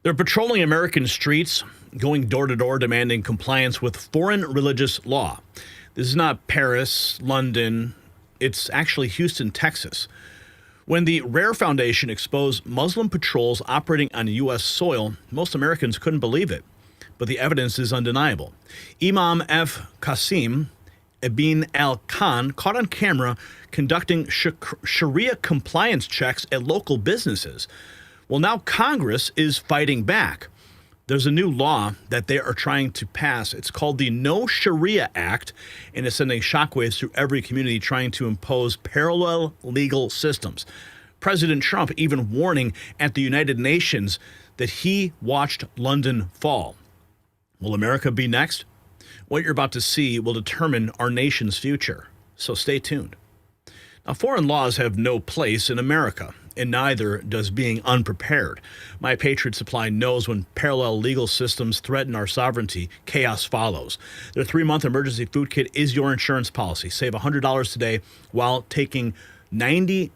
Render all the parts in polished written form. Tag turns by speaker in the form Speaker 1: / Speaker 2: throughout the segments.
Speaker 1: They're patrolling American streets, going door to door demanding compliance with foreign religious law. This is not Paris, London. It's actually Houston, Texas. When the RAIR Foundation exposed Muslim patrols operating on U.S. soil, most Americans couldn't believe it. But the evidence is undeniable. Imam F. Qasim ibn Ali Khan caught on camera conducting Sharia compliance checks at local businesses. Well, now Congress is fighting back. There's a new law that they are trying to pass. It's called the No Sharia Act, and it's sending shockwaves through every community trying to impose parallel legal systems. President Trump even warning at the United Nations that he watched London fall. Will America be next? What you're about to see will determine our nation's future, so stay tuned. Now, foreign laws have no place in America, and neither does being unprepared. My Patriot Supply knows when parallel legal systems threaten our sovereignty, chaos follows. Their 3-month emergency food kit is your insurance policy. Save $100 today while taking 90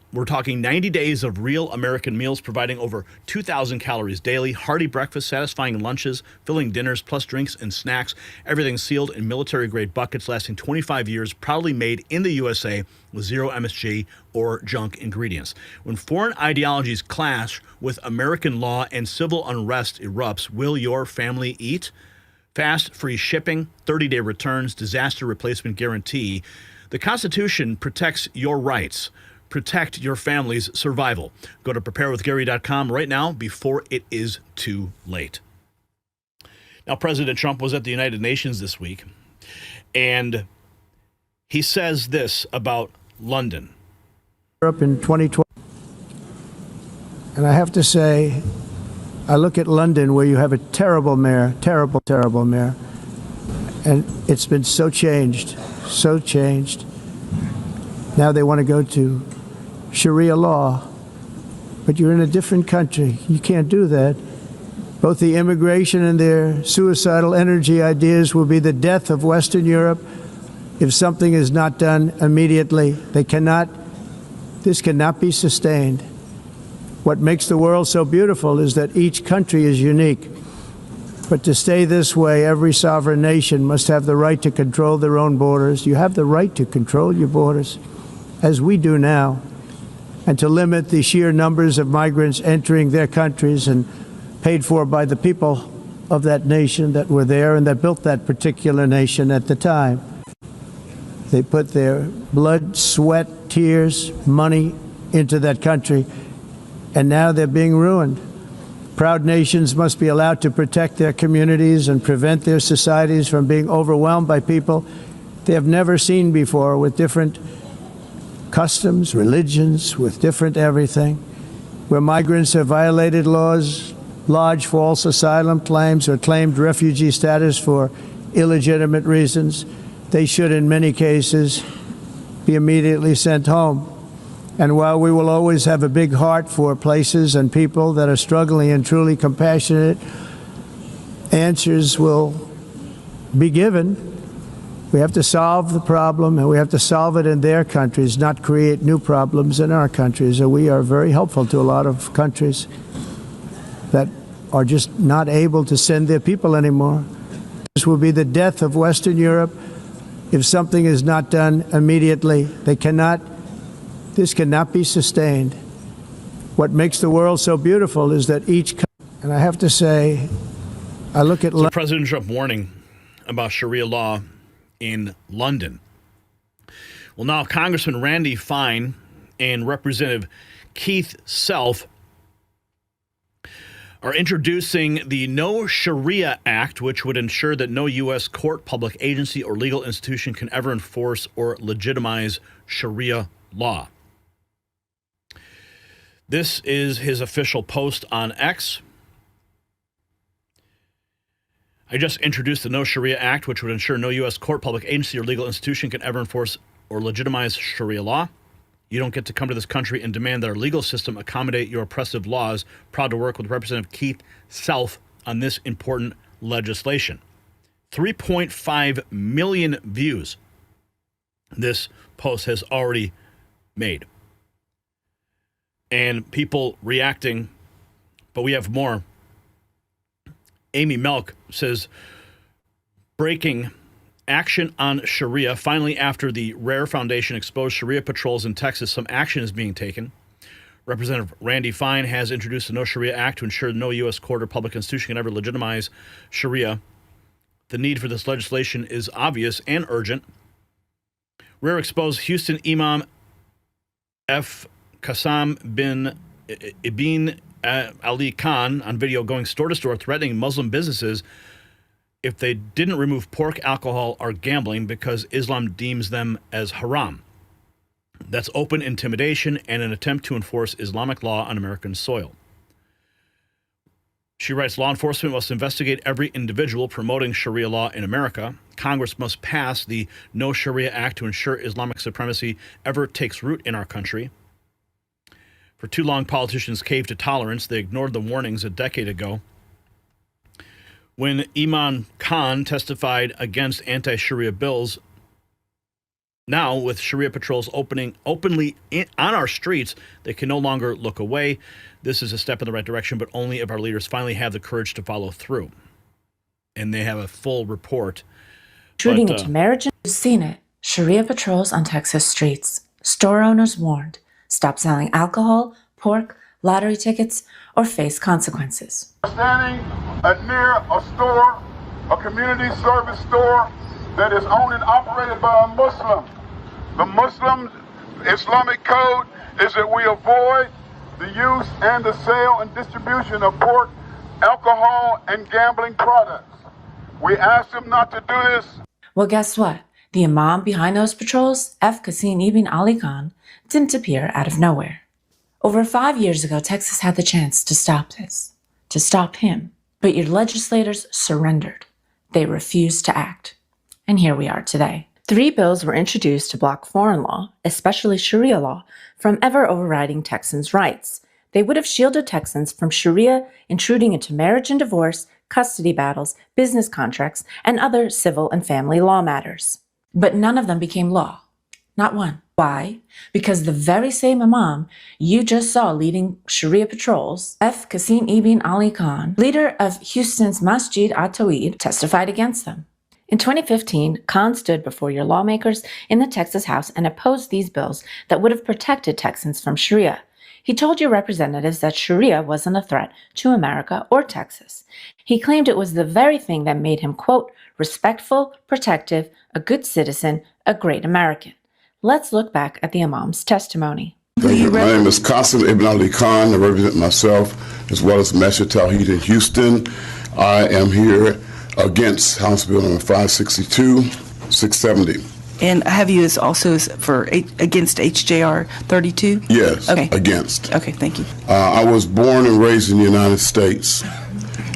Speaker 1: days of real American meals, providing over 2,000 calories daily, hearty breakfast, satisfying lunches, filling dinners, plus drinks and snacks. Everything sealed in military-grade buckets lasting 25 years, proudly made in the USA with zero MSG or junk ingredients. When foreign ideologies clash with American law and civil unrest erupts, will your family eat? Fast, free shipping, 30-day returns, disaster replacement guarantee. The Constitution protects your rights. Protect your family's survival. Go to preparewithgary.com right now before it is too late. Now, President Trump was at the United Nations this week, and he says this about London.
Speaker 2: Europe in 2020. And I have to say, I look at London where you have a terrible mayor, terrible mayor. And it's been so changed. Now they want to go to Sharia law, but you're in a different country. You can't do that. Both the immigration and their suicidal energy ideas will be the death of Western Europe if something is not done immediately. This cannot be sustained. What makes the world so beautiful is that each country is unique. But to stay this way, every sovereign nation must have the right to control their own borders. You have the right to control your borders, as we do now, and to limit the sheer numbers of migrants entering their countries and paid for by the people of that nation that were there and that built that particular nation at the time. They put their blood, sweat, tears, money into that country, and now they're being ruined. Proud nations must be allowed to protect their communities and prevent their societies from being overwhelmed by people they have never seen before, with different customs, religions, with different everything. Where migrants have violated laws, lodged false asylum claims, or claimed refugee status for illegitimate reasons, they should, in many cases, be immediately sent home. And while we will always have a big heart for places and people that are struggling and truly compassionate, answers will be given. We have to solve the problem, and we have to solve it in their countries, not create new problems in our countries. And we are very helpful to a lot of countries that are just not able to send their people anymore. This will be the death of Western Europe if something is not done immediately. This cannot be sustained. What makes the world so beautiful is that each country, and I have to say, I look at
Speaker 1: President Trump warning about Sharia law in London. Well, now Congressman Randy Fine and Representative Keith Self are introducing the No Sharia Act, which would ensure that no U.S. court, public agency, or legal institution can ever enforce or legitimize Sharia law. This is his official post on X. I just introduced the No Sharia Act, which would ensure no U.S. court, public agency, or legal institution can ever enforce or legitimize Sharia law. You don't get to come to this country and demand that our legal system accommodate your oppressive laws. Proud to work with Representative Keith Self on this important legislation. 3.5 million views this post has already made. And people reacting, but we have more. Amy Melk says, breaking action on Sharia. Finally, after the RAIR Foundation exposed Sharia patrols in Texas, some action is being taken. Representative Randy Fine has introduced the No Sharia Act to ensure no U.S. court or public institution can ever legitimize Sharia. The need for this legislation is obvious and urgent. RAIR exposed Houston Imam F. Qasim ibn Ali Khan on video going store to store threatening Muslim businesses if they didn't remove pork, alcohol, or gambling because Islam deems them as haram. That's open intimidation and an attempt to enforce Islamic law on American soil. She writes, law enforcement must investigate every individual promoting Sharia law in America. Congress must pass the No Sharia Act to ensure Islamic supremacy ever takes root in our country. For too long, politicians caved to tolerance. They ignored the warnings a decade ago. When Imam Khan testified against anti-Sharia bills, now with Sharia patrols openly on our streets, they can no longer look away. This is a step in the right direction, but only if our leaders finally have the courage to follow through. And they have a full report.
Speaker 3: Shooting into marriage. You've seen it. Sharia patrols on Texas streets. Store owners warned. Stop selling alcohol, pork, lottery tickets, or face consequences.
Speaker 4: Standing near a store, a community service store that is owned and operated by a Muslim. The Muslim Islamic code is that we avoid the use and the sale and distribution of pork, alcohol, and gambling products. We ask them not to do this.
Speaker 3: Well, guess what? The imam behind those patrols, F. Qasim ibn Ali Khan, didn't appear out of nowhere. Over 5 years ago, Texas had the chance to stop this, to stop him. But your legislators surrendered. They refused to act. And here we are today. 3 bills were introduced to block foreign law, especially Sharia law, from ever overriding Texans' rights. They would have shielded Texans from Sharia intruding into marriage and divorce, custody battles, business contracts, and other civil and family law matters. But none of them became law. Not one. Why? Because the very same imam you just saw leading Sharia patrols, F. Qasim ibn Ali Khan, leader of Houston's Masjid at-Tawhid, testified against them. In 2015, Khan stood before your lawmakers in the Texas House and opposed these bills that would have protected Texans from Sharia. He told your representatives that Sharia wasn't a threat to America or Texas. He claimed it was the very thing that made him, quote, respectful, protective, a good citizen, a great American. Let's look back at the imam's testimony.
Speaker 4: Thank you. My name is Qasim ibn Ali Khan. I represent myself as well as Masjid Tawhid in Houston. I am here against House Bill number 562, 670.
Speaker 5: And have you as also against HJR 32?
Speaker 4: Yes,
Speaker 5: okay.
Speaker 4: Against.
Speaker 5: Okay, thank you.
Speaker 4: I was born and raised in the United States.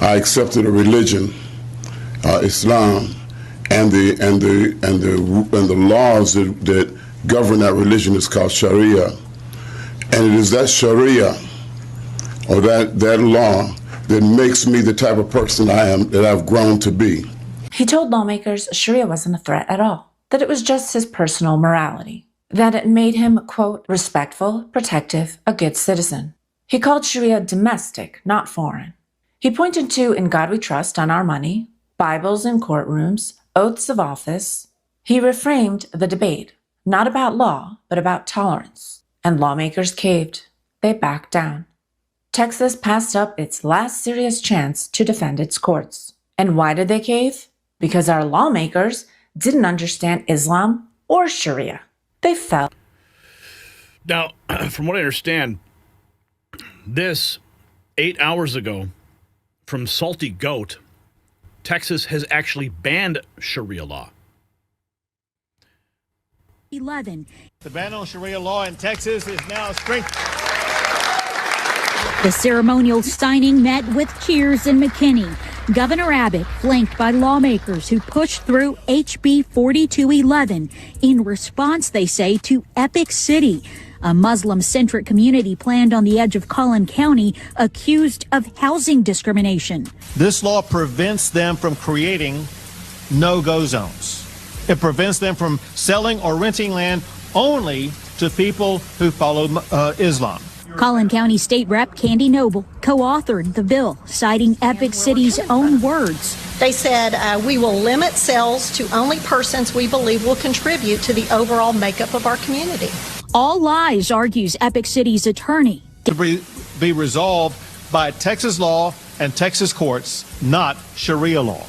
Speaker 4: I accepted a religion, Islam, and the laws that govern that religion is called Sharia. And it is that Sharia, or that law, that makes me the type of person I am, that I've grown to be.
Speaker 3: He told lawmakers Sharia wasn't a threat at all, that it was just his personal morality, that it made him, quote, respectful, protective, a good citizen. He called Sharia domestic, not foreign. He pointed to In God We Trust on our money, Bibles in courtrooms, oaths of office. He reframed the debate, not about law, but about tolerance. And lawmakers caved. They backed down. Texas passed up its last serious chance to defend its courts. And why did they cave? Because our lawmakers didn't understand Islam or Sharia. They fell.
Speaker 1: Now, from what I understand, this 8 hours ago from Salty Goat, Texas has actually banned Sharia law.
Speaker 6: 11.
Speaker 7: The ban on Sharia law in Texas is now strengthened.
Speaker 6: The ceremonial signing met with cheers in McKinney. Governor Abbott flanked by lawmakers who pushed through HB 4211 in response, they say, to Epic City, a Muslim-centric community planned on the edge of Collin County, accused of housing discrimination.
Speaker 7: This law prevents them from creating no-go zones. It prevents them from selling or renting land only to people who follow Islam.
Speaker 6: Collin County State Rep Candy Noble co-authored the bill, citing Epic City's own words.
Speaker 8: They said, we will limit sales to only persons we believe will contribute to the overall makeup of our community.
Speaker 6: All lies, argues Epic City's attorney.
Speaker 7: To be resolved by Texas law and Texas courts, not Sharia law.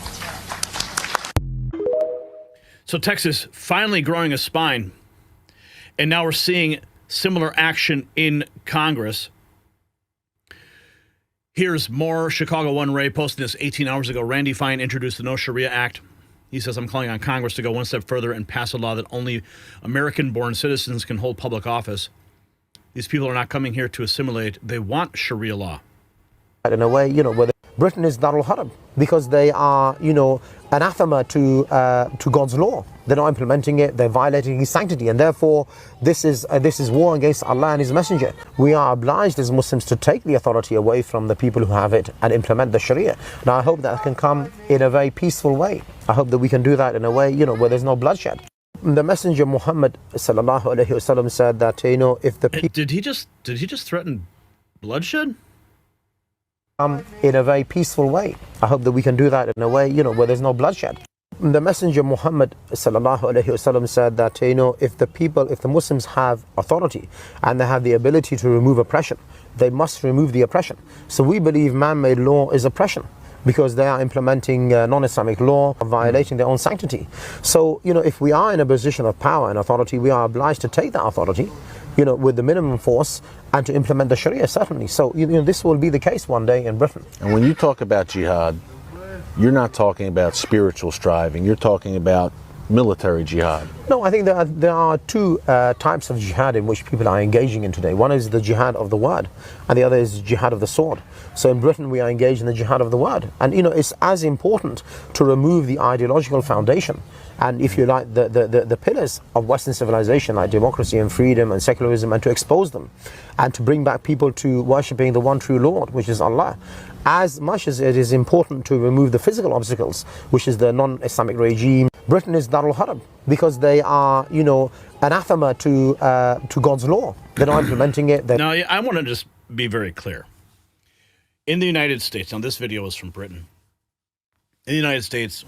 Speaker 1: So Texas finally growing a spine, and now we're seeing similar action in Congress. Here's more. Chicago One Ray posted this 18 hours ago. Randy Fine introduced the No Sharia Act. He says, I'm calling on Congress to go one step further and pass a law that only American-born citizens can hold public office. These people are not coming here to assimilate. They want Sharia law.
Speaker 9: In a way, where Britain is Darul Harb, because they are, anathema to God's law. They're not implementing it. They're violating His sanctity, and therefore, this is war against Allah and His Messenger. We are obliged as Muslims to take the authority away from the people who have it and implement the Sharia. Now, I hope that can come in a very peaceful way. I hope that we can do that in a way, where there's no bloodshed. The Messenger Muhammad sallallahu alaihi wasallam said that, if the people
Speaker 1: did he just threaten bloodshed?
Speaker 9: In a very peaceful way. I hope that we can do that in a way, where there's no bloodshed. The Messenger Muhammad sallallahu alaihi wasallam said that, if the Muslims have authority and they have the ability to remove oppression, they must remove the oppression. So we believe man-made law is oppression, because they are implementing non-Islamic law, violating their own sanctity. So, if we are in a position of power and authority, we are obliged to take that authority, with the minimum force, and to implement the Sharia, certainly. So, this will be the case one day in Britain.
Speaker 10: And when you talk about jihad, you're not talking about spiritual striving, you're talking about military jihad.
Speaker 9: No, I think there are two types of jihad in which people are engaging in today. One is the jihad of the word, and the other is jihad of the sword. So in Britain, we are engaged in the jihad of the word. And, it's as important to remove the ideological foundation and, if you like, the pillars of Western civilization, like democracy and freedom and secularism, and to expose them and to bring back people to worshipping the one true Lord, which is Allah. As much as it is important to remove the physical obstacles, which is the non-Islamic regime, Britain is Darul Harb, because they are, anathema to God's law. They're not implementing it.
Speaker 1: Now, I want to just be very clear. In the United States, now this video is from Britain. In the United States,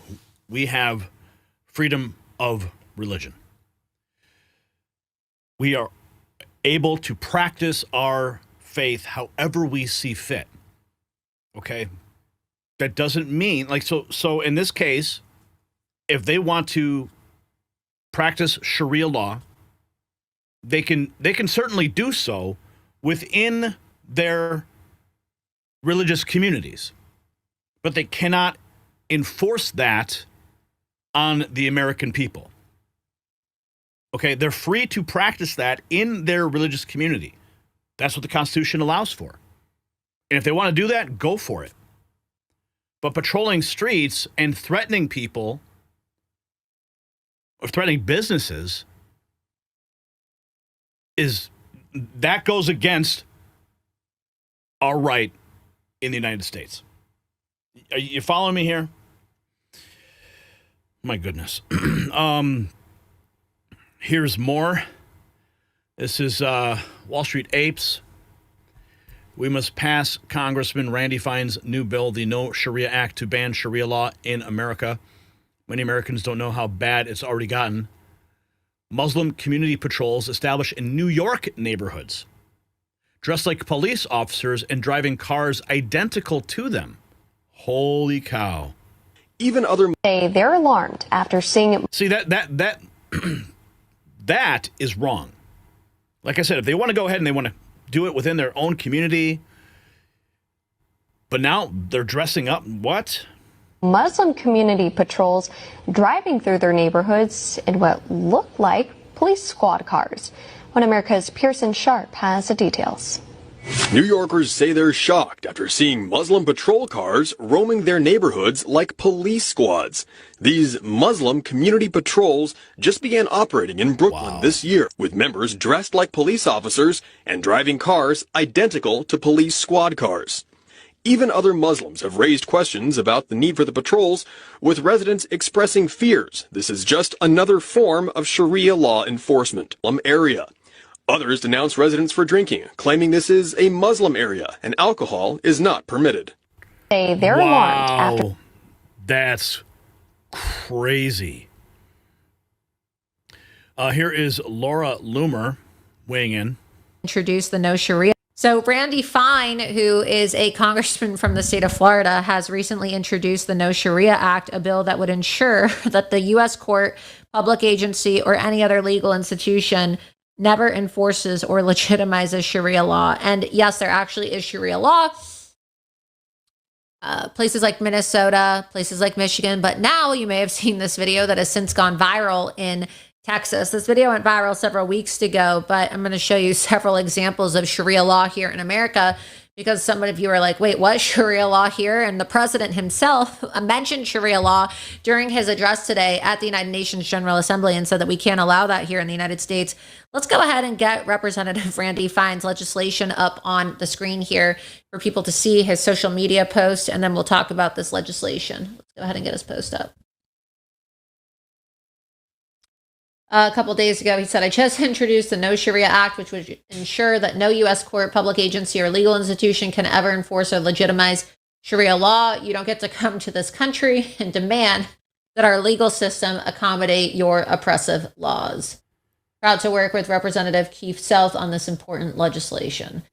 Speaker 1: we have freedom of religion. We are able to practice our faith however we see fit. Okay? That doesn't mean, so in this case, if they want to practice Sharia law, they can certainly do so within their religious communities, but they cannot enforce that on the American people. Okay, they're free to practice that in their religious community. That's what the Constitution allows for. And if they want to do that, go for it. But patrolling streets and threatening people or threatening businesses that goes against our right in the United States. Are you following me here? My goodness. Here's more. This is Wall Street Apes. We must pass Congressman Randy Fine's new bill, the No Sharia Act, to ban Sharia law in America. Many Americans don't know how bad it's already gotten. Muslim community patrols established in New York neighborhoods, dressed like police officers and driving cars identical to them. Holy cow.
Speaker 11: Even other they're alarmed after seeing it.
Speaker 1: See, that that is wrong. Like I said, if they want to go ahead and they want to do it within their own community, but now they're dressing up, what?
Speaker 11: Muslim community patrols driving through their neighborhoods in what looked like police squad cars. One America's Pearson Sharp has the details.
Speaker 12: New Yorkers say they're shocked after seeing Muslim patrol cars roaming their neighborhoods like police squads. These Muslim community patrols just began operating in Brooklyn this year, with members dressed like police officers and driving cars identical to police squad cars. Even other Muslims have raised questions about the need for the patrols, with residents expressing fears this is just another form of Sharia law enforcement. Area. Others denounce residents for drinking, claiming this is a Muslim area and alcohol is not permitted.
Speaker 11: They're alarmed after.
Speaker 1: That's crazy. Here is Laura Loomer weighing in.
Speaker 13: Introduce the No Sharia. So Randy Fine, who is a congressman from the state of Florida, has recently introduced the No Sharia Act, a bill that would ensure that the U.S. court, public agency, or any other legal institution never enforces or legitimizes Sharia law. And yes, there actually is Sharia law. Places like Minnesota, places like Michigan. But now you may have seen this video that has since gone viral in Texas. This video went viral several weeks ago, but I'm going to show you several examples of Sharia law here in America because some of you are like, wait, what? Sharia law here? And the president himself mentioned Sharia law during his address today at the United Nations General Assembly and said that we can't allow that here in the United States. Let's go ahead and get Representative Randy Fine's legislation up on the screen here for people to see his social media post, and then we'll talk about this legislation. Let's go ahead and get his post up. A couple days ago, he said, I just introduced the No Sharia Act, which would ensure that no U.S. court, public agency, or legal institution can ever enforce or legitimize Sharia law. You don't get to come to this country and demand that our legal system accommodate your oppressive laws. Proud to work with Representative Keith South on this important legislation.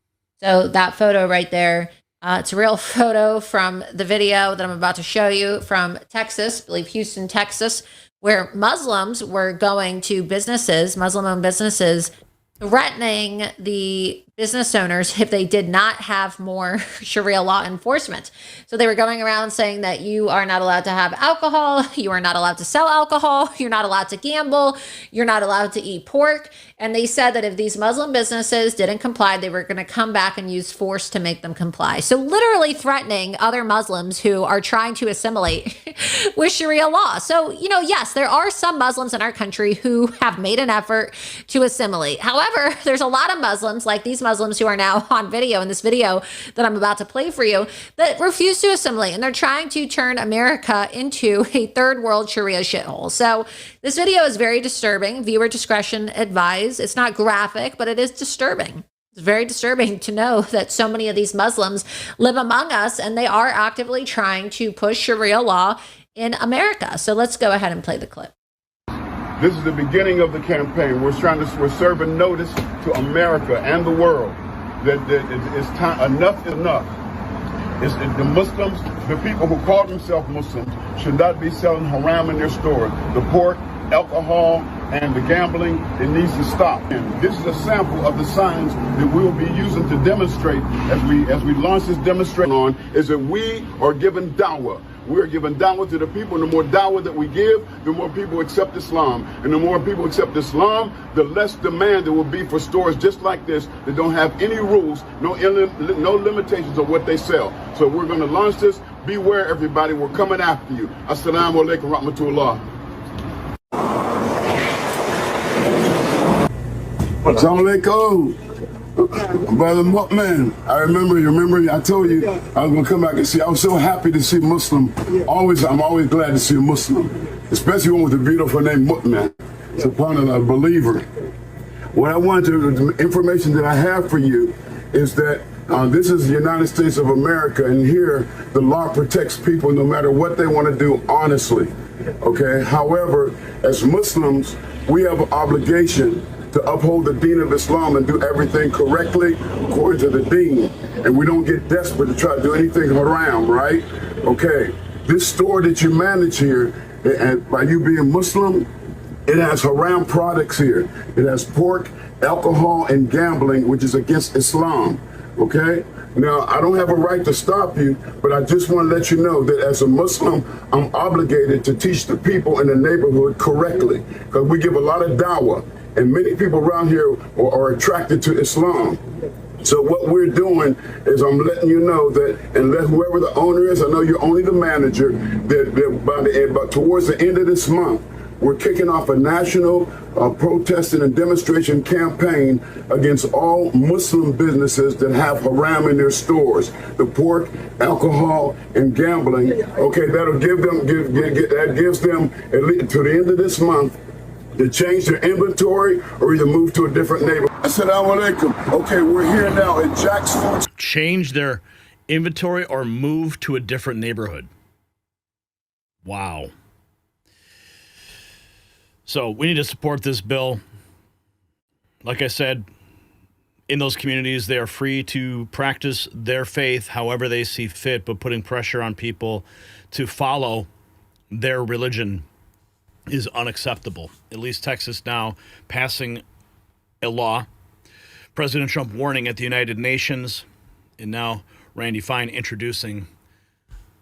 Speaker 13: So that photo right there, it's a real photo from the video that I'm about to show you from Texas, I believe Houston, Texas, where Muslims were going to businesses, Muslim-owned businesses, threatening the business owners if they did not have more Sharia law enforcement. So they were going around saying that you are not allowed to have alcohol, you are not allowed to sell alcohol, you're not allowed to gamble, you're not allowed to eat pork. And they said that if these Muslim businesses didn't comply, they were going to come back and use force to make them comply. So literally threatening other Muslims who are trying to assimilate with Sharia law. So, you know, yes, there are some Muslims in our country who have made an effort to assimilate. However, there's a lot of Muslims, like these Muslims who are now on video in this video that I'm about to play for you, that refuse to assimilate, and they're trying to turn America into a third world Sharia shithole. So this video is very disturbing. Viewer discretion advised. It's not graphic, but it is disturbing. It's very disturbing to know that so many of these Muslims live among us and they are actively trying to push Sharia law in America. So let's go ahead and play the clip.
Speaker 4: This is the beginning of the campaign. We're serving notice to America and the world that it's time. Enough is enough. The Muslims, the people who call themselves Muslims, should not be selling haram in their stores. The pork, alcohol, and the gambling, it needs to stop. And this is a sample of the signs that we'll be using to demonstrate as we launch this demonstration on, is that we are given dawah. We're giving dawah to the people, and the more dawah that we give, the more people accept Islam. And the more people accept Islam, the less demand there will be for stores just like this that don't have any rules, no limitations of what they sell. So we're going to launch this. Beware, everybody. We're coming after you. Assalamu alaikum rahmatullah. Assalamu alaikum. Brother Mu'min, I remember I told you I was going to come back and see. I was so happy to see Muslim. I'm always glad to see a Muslim, especially one with a beautiful name, Mu'min. SubhanAllah, a believer. What I want the information that I have for you is that this is the United States of America, and here the law protects people no matter what they want to do, honestly. Okay. However, as Muslims, we have an obligation to uphold the deen of Islam and do everything correctly according to the deen. And we don't get desperate to try to do anything haram, right? Okay, this store that you manage here, and by you being Muslim, it has haram products here. It has pork, alcohol, and gambling, which is against Islam, okay? Now, I don't have a right to stop you, but I just want to let you know that as a Muslim, I'm obligated to teach the people in the neighborhood correctly, because we give a lot of dawah. And many people around here are attracted to Islam. So what we're doing is I'm letting you know that, and let whoever the owner is, I know you're only the manager, but towards the end of this month, we're kicking off a national protesting and demonstration campaign against all Muslim businesses that have haram in their stores. The pork, alcohol, and gambling. Okay, that'll give them, that gives them, at least to the end of this month, to change their inventory or either move to a different neighborhood. Assalamu alaikum. Okay, we're here now at Jack's Food.
Speaker 1: Change their inventory or move to a different neighborhood. Wow. So we need to support this bill. Like I said, in those communities, they are free to practice their faith however they see fit, but putting pressure on people to follow their religion is unacceptable. At least Texas now passing a law. President Trump warning at the United Nations, and now Randy Fine introducing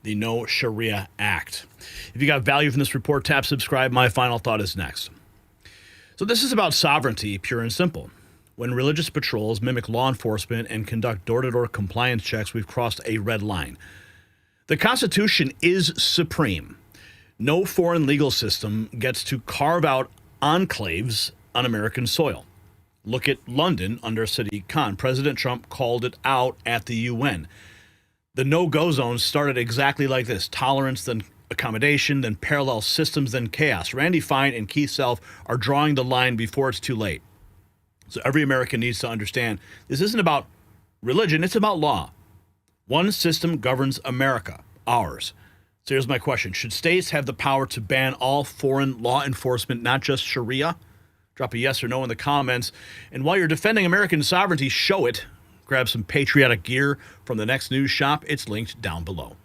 Speaker 1: the No Sharia Act. If you got value from this report, tap subscribe. My final thought is next. So this is about sovereignty, pure and simple. When religious patrols mimic law enforcement and conduct door-to-door compliance checks, we've crossed a red line. The Constitution is supreme. No foreign legal system gets to carve out enclaves on American soil. Look at London under Sadiq Khan. President Trump called it out at the UN. The no-go zones started exactly like this: tolerance, then accommodation, then parallel systems, then chaos. Randy Fine and Keith Self are drawing the line before it's too late. So every American needs to understand this isn't about religion, it's about law. One system governs America, ours. So here's my question. Should states have the power to ban all foreign law enforcement, not just Sharia? Drop a yes or no in the comments. And while you're defending American sovereignty, show it. Grab some patriotic gear from the next news shop. It's linked down below.